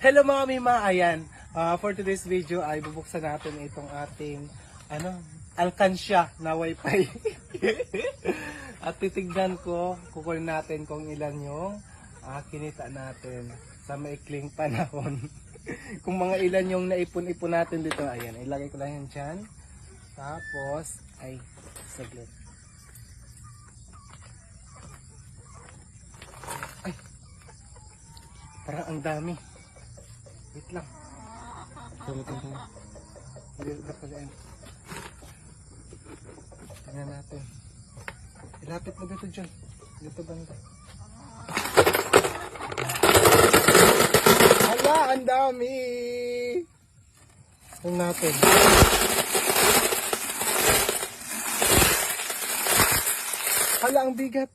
Hello mga mima, ayan. For today's video ay bubuksan natin itong ating alkansya na wifi. At titignan ko, kukunin natin kung ilan yung kinita natin sa maikling panahon. Kung mga ilan yung naipon-ipon natin dito, ayan, ilagay ko lang yan dyan. Tapos, ay, saglit. Ay, parang ang dami. Wait lang. Sulitin ko. Hindi na pala yan. Tingnan natin. Ilapit mo dito dyan. Dito banda. Hala, ang dami! Tingnan natin. Hala, ang bigat.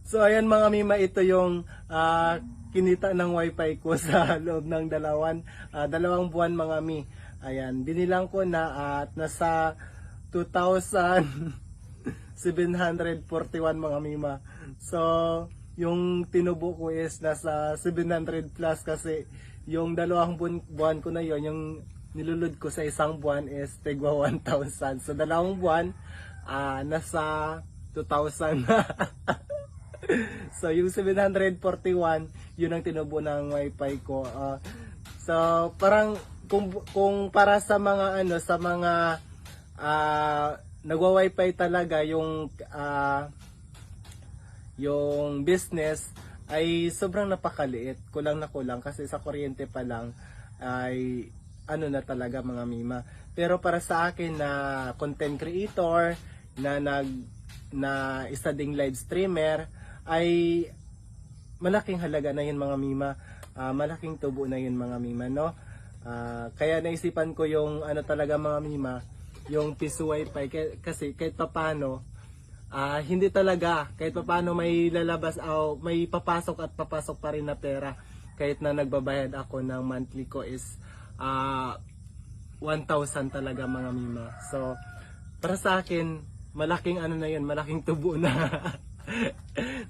So ayan mga mima, ito yung kinita ng wifi ko sa loob ng dalawang buwan mga mi. Ayan, binilang ko na at nasa 2,741 mga mima. So yung tinubo ko is nasa 700 plus kasi yung dalawang buwan ko na yon, yung nilulod ko sa isang buwan is tigwa 1,000. So dalawang buwan nasa 2,000 So yung 741, yun ang tinubo ng wifi ko. So parang kung para sa mga nagwa-wifi talaga yung business ay sobrang napakaliit, kulang na kulang kasi sa kuryente pa lang ay na talaga mga mima. Pero para sa akin na content creator na isa ding live streamer ay malaking halaga na yun mga mima, malaking tubo na yun mga mima, no? Kaya naisipan ko yung talaga mga mima, yung piso wifi kasi kahit papano hindi talaga, kahit papano may lalabas o may papasok at papasok pa rin na pera kahit na nagbabayad ako ng monthly ko is 1,000 talaga mga mima. So para sa akin malaking na yun, malaking tubo na.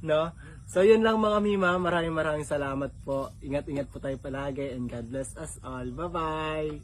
No? So yun lang mga mima, maraming salamat po. Ingat-ingat po tayo palagi and God bless us all. Bye bye.